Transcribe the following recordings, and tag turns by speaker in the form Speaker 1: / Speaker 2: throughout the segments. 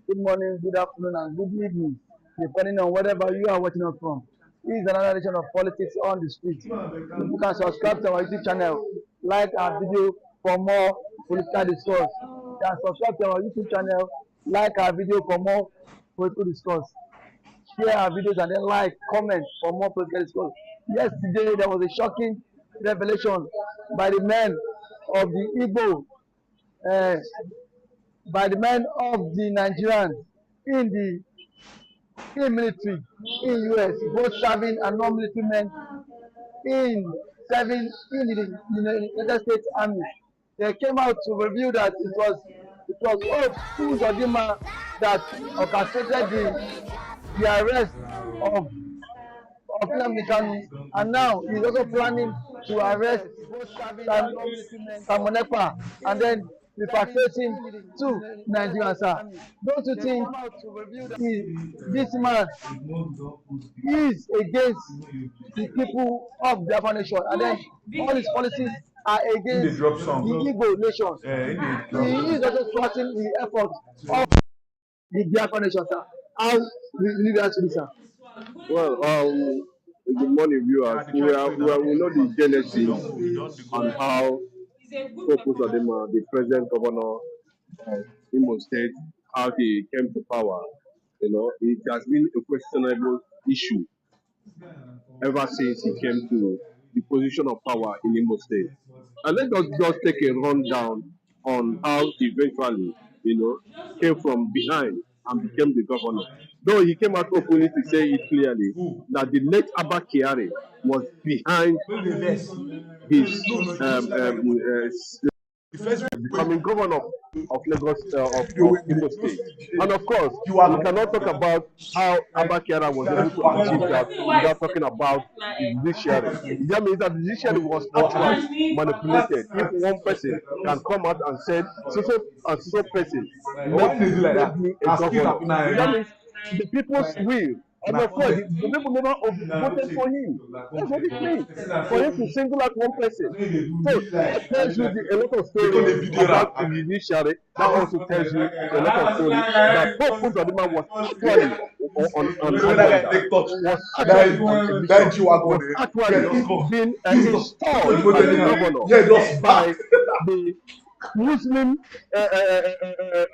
Speaker 1: good morning, good afternoon, and good evening, depending on wherever you are watching us from. This is another edition of Politics on the Street. You can subscribe to our YouTube channel, like our video for more political discourse. You can subscribe to our YouTube channel, like our video for more political discourse. Share our videos and then like, comment for more political discourse. Yesterday, there was a shocking revelation by the men of the Igbo, by the men of the Nigerian in the military in US, both serving and non-military men in serving in the United States Army. They came out to reveal that it was Uzodima that orchestrated the arrest of nnamdi Kanu, and now he's also planning to arrest Simon Ekpa and then repatriating to Nigeria, sir. Don't you think this man is against the people of the nation, and then all his policies are against the Igbo nation? He is also thwarting the effort of the Biafra nation, sir. How will you answer this, sir?
Speaker 2: Well, good morning, viewers. We know the genesis and how Uzodima, the present governor of IMO State, how he came to power. You know, it has been a questionable issue ever since he came to the position of power in IMO State. And let us just take a rundown on how he eventually, came from behind and became the governor. Though he came out openly to say it clearly that the late Abba Kyari was behind his becoming governor of Lagos of Imo State. And of course, we cannot talk about how Abba Kyari was able to achieve that without talking about the judiciary. That means that the judiciary was actually manipulated. If one person can come out and say, so person made me a governor, that means the people's will. And of course, the people never voted for him. That's what it means. For him to single out one person. So that tells you a lot of stories about the judiciary. That also tells you a lot of stories that Pope Uzodima was actually on being installed as a governor by the Muslim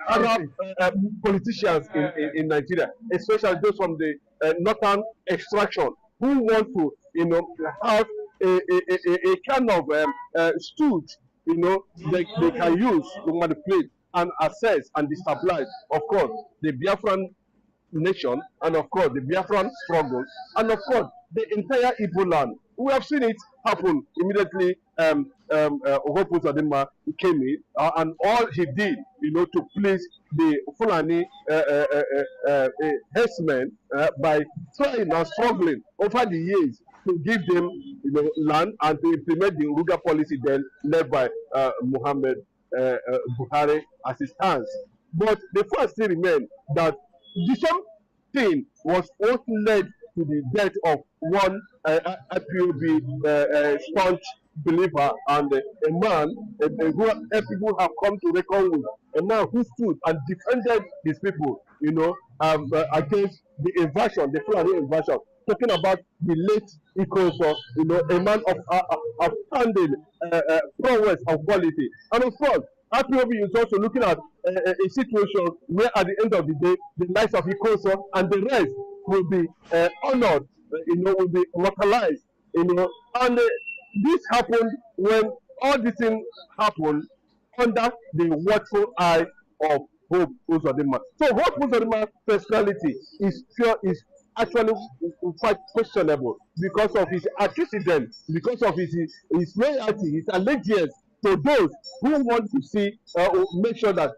Speaker 2: Arab politicians in Nigeria, especially those from the northern extraction, who want to, have a kind of stooge, they can use to manipulate and assess and destabilize, of course, the Biafran nation, and of course the Biafran struggle, and of course the entire Igbo land. We have seen it happen immediately. Uzodima came in, and all he did, to please the Fulani herdsmen by trying and struggling over the years to give them, land and to implement the Uruga policy then led by Muhammad Buhari as it stands. But the fact still remains that the same thing was what led to the death of one IPOB staunch believer and a man who people have come to reckon with, a man who stood and defended his people, against the invasion, the Fulani invasion. Talking about the late Ikoso, a man of standing prowess of quality. And of course, IPOB is also looking at a situation where at the end of the day, the lives of Ikoso and the rest will be honored, will be immortalized, and this happened when all these things happened under the watchful eye of Hope Uzodima. So Hope Uzodima's personality is actually quite questionable because of his antecedents, because of his loyalty, his allegiance to those who want to see make sure that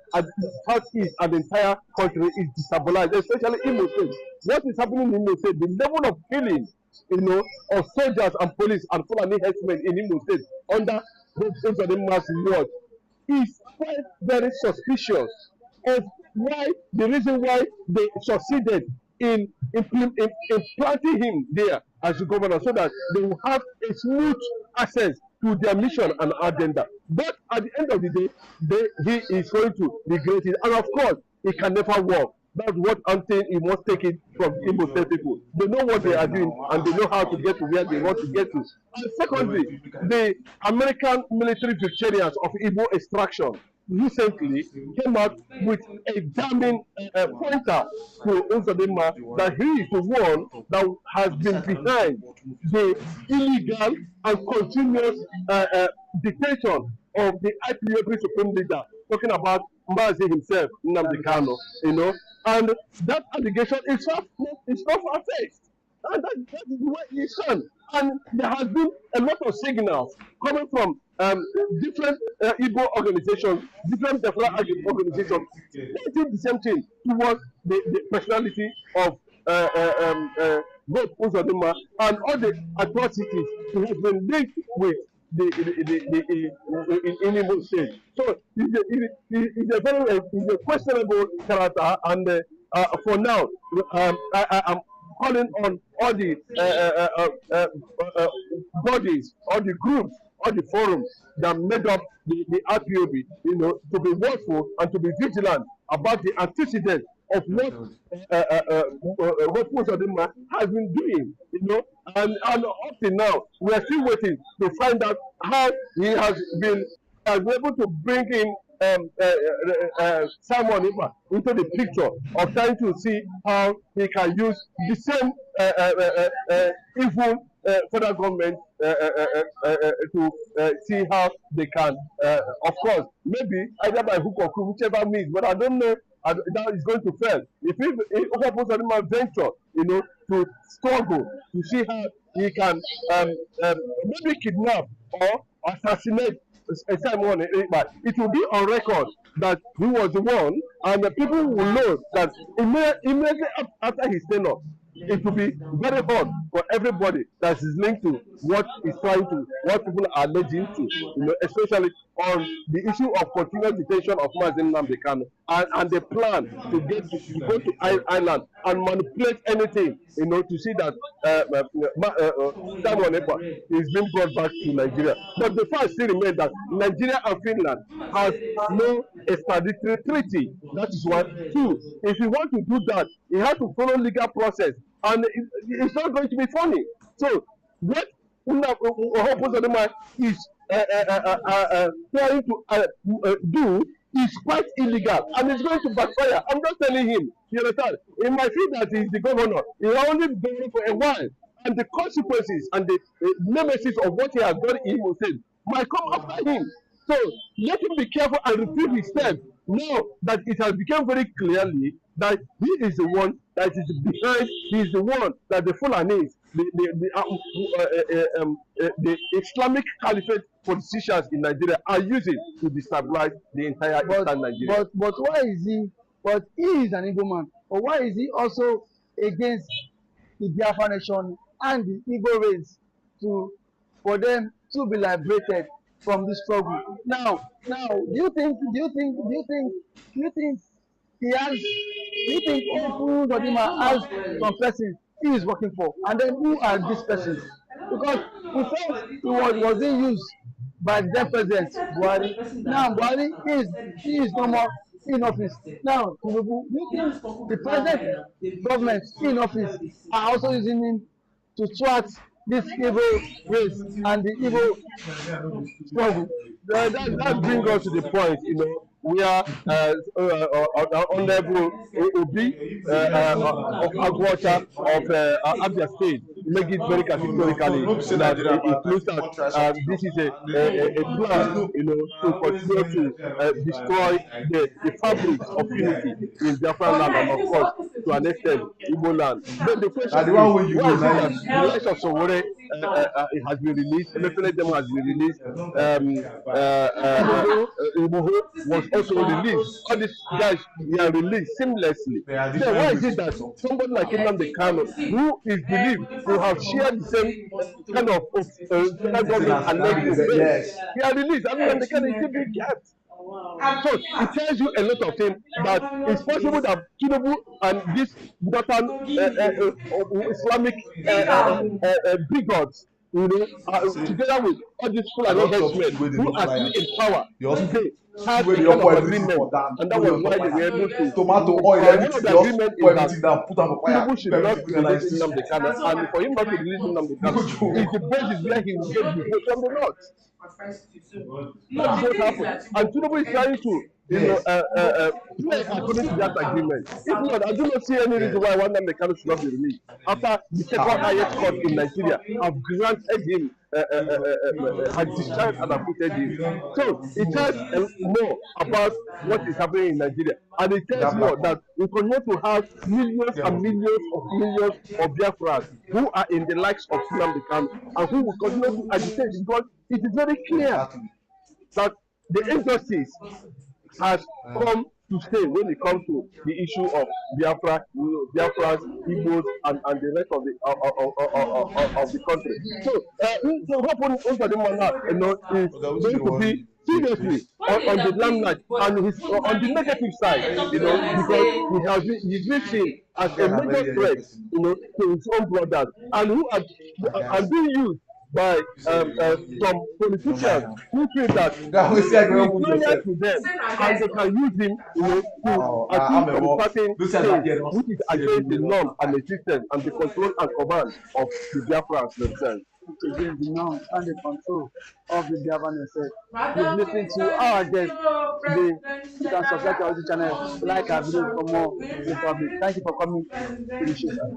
Speaker 2: Southeast and the entire country is destabilized, especially Imo State. What is happening in Imo State, the level of killing, of soldiers and police and Fulani herdsmen in Imo State under Uzodima's watch is quite very suspicious of the reason why they succeeded in planting him there as the governor, so that they will have a smooth access to their mission and agenda. But at the end of the day, he is going to regret it. And of course, it can never work. That's what I'm saying. You must take it from Igbo State people. They know what they are doing and they know how to get to where they want to get to. And secondly, the American military veterans of Igbo extraction recently came out with a damning pointer to Uzodima that he is the one that has been behind the illegal and continuous detention of the IPOB supreme leader, talking about Mbazi himself, Nnamdi Kanu, and that allegation is not far-fetched. And that is where it stands. And there has been a lot of signals coming from different Igbo organizations, different development organizations, they did the same thing towards the personality of both Uzodima and all the atrocities he has been linked with in Imo State. So he's a very he's a questionable character, and for now, I am calling on all the bodies, all the groups, all the forums that made up the IPOB, to be watchful and to be vigilant about the antecedents of what Uzodima has been doing, and up till now we are still waiting to find out how he has been able to bring in Simon Ekpa into the picture of trying to see how he can use the same evil federal government to see how they can, of course, maybe either by hook or crook, whichever means, but I don't know that is going to fail. If Uzodima venture, to struggle to see how he can maybe kidnap or assassinate Simon Ekpa, it will be on record that he was the one, and the people will know that immediately after his tenure, it will be very hard for everybody that is linked to what people are alleging to, especially on the issue of continuous detention of Nnamdi Kanu and the plan to go to Ireland and manipulate anything, to see that Simon Ekpa is being brought back to Nigeria. But the fact still remains that Nigeria and Finland has no extraditory treaty. That is one. Two, if you want to do that, you have to follow legal process, and it's not going to be funny. So what Uzodima is trying to do is quite illegal, and it's going to backfire. I'm just telling him, you understand? He might feel that he's the governor. He's only governor for a while, and the consequences and the nemesis of what he has done in Imo State might come after him. So let him be careful and repeat his steps now that it has become very clearly that he is the one that is behind, he is the one that the Fulanis, the Islamic Caliphate politicians in Nigeria are using to destabilize the entire Eastern Nigeria.
Speaker 1: But why is he? But he is an Igbo man. But why is he also against the Biafra nation and the Igbo race for them to be liberated from this struggle? Now, do you think he has? Do you think Uzodima has some persons he is working for, and then who are these persons? Because he felt he was being used by the then president Buhari. Now Buhari is no more in office. Now, do you think the present government in office are also using him to thwart this evil race and the evil struggle?
Speaker 2: That brings us to the point, where Honorable Obi of Agwacha of Abia State make it very categorically that it looks that this is a plan, to continue to destroy the fabric of unity in Biafra land, and of course to an extent Igbo land. Then the question is, why is it that the likes of Sowore has been released, Emefiele has been released, Igboho was also released. All these guys were released seamlessly. Then why is it that somebody like Nnamdi Kanu, who is believed to have shared the same kind of federal government and legal base, he are released, and Nnamdi Kanu is still being kept? So it tells you a lot of things, that it's possible that Tinubu and this Islamic bigots you know,
Speaker 3: say
Speaker 2: together with all these
Speaker 3: I
Speaker 2: Fulani
Speaker 3: don talk
Speaker 2: headsmen
Speaker 3: to wey dey
Speaker 2: who
Speaker 3: look
Speaker 2: are still
Speaker 3: client.
Speaker 2: in power
Speaker 3: The hospital
Speaker 2: today, had
Speaker 3: wey
Speaker 2: a
Speaker 3: dey
Speaker 2: kind
Speaker 3: don
Speaker 2: of
Speaker 3: pour everything
Speaker 2: agreement,
Speaker 3: for down,
Speaker 2: and that
Speaker 3: put it
Speaker 2: was
Speaker 3: on
Speaker 2: why
Speaker 3: top
Speaker 2: they were
Speaker 3: fire.
Speaker 2: able to.
Speaker 3: Tomato, oil,
Speaker 2: One of
Speaker 3: everything,
Speaker 2: the
Speaker 3: they just
Speaker 2: agreement
Speaker 3: pour
Speaker 2: is that
Speaker 3: everything down, put am for fire,
Speaker 2: Tinubu
Speaker 3: cook
Speaker 2: should not
Speaker 3: everything, put it like
Speaker 2: release
Speaker 3: stew.
Speaker 2: Nnamdi Kanu, and for him not to release Nnamdi
Speaker 3: No
Speaker 2: Kanu is
Speaker 3: joke.
Speaker 2: the basis where he will get the vote from the north. Let both happen. And Tinubu is trying to,
Speaker 3: Yes.
Speaker 2: play according to that agreement. If not, I do not see any
Speaker 3: Yes.
Speaker 2: reason why one Nnamdi should not be released. After the second
Speaker 3: Ah.
Speaker 2: highest court in Nigeria have granted him, has discharged and acquitted him. So it tells more about what is happening in Nigeria. And it tells
Speaker 3: That black
Speaker 2: more
Speaker 3: one.
Speaker 2: that we continue to have millions
Speaker 3: Get
Speaker 2: and
Speaker 3: one.
Speaker 2: millions of Biafrans who are in the likes of Nnamdi Kanu and who will continue to agitate because it is very clear
Speaker 3: Exactly.
Speaker 2: that the injustice has come to stay when it comes to the issue of Biafra, Biafrans, Igbos, and the rest of the country. So what happened under the monarch, is
Speaker 3: Okay, wetin
Speaker 2: going
Speaker 3: dey
Speaker 2: to be
Speaker 3: worry you
Speaker 2: seriously
Speaker 3: please?
Speaker 2: on the limelight and his on the negative side, because he's been seen as
Speaker 3: This
Speaker 2: a
Speaker 3: guy na
Speaker 2: major
Speaker 3: very yeye
Speaker 2: threat,
Speaker 3: person.
Speaker 2: to his own brothers, and who
Speaker 3: My guy.
Speaker 2: are being used by
Speaker 3: You say you wan
Speaker 2: some
Speaker 3: you no mind
Speaker 2: politicians
Speaker 3: am.
Speaker 2: who feel that
Speaker 3: Guy wey say I go
Speaker 2: he is
Speaker 3: help
Speaker 2: loyal
Speaker 3: yourself.
Speaker 2: to them and they can use him, to
Speaker 3: Oh,
Speaker 2: achieve some
Speaker 3: Amebo.
Speaker 2: certain
Speaker 3: Those guys are
Speaker 2: things
Speaker 3: here don
Speaker 2: which is
Speaker 3: see
Speaker 2: against the
Speaker 3: everywhere don
Speaker 2: norm and
Speaker 3: scatter.
Speaker 2: the system and the control and command of the Biafrans themselves.
Speaker 1: Again, the norm and the control of the government itself. You've listened to our guest today. You can subscribe to our YouTube channel, like our videos for more in public. Thank you for coming to the show, sir.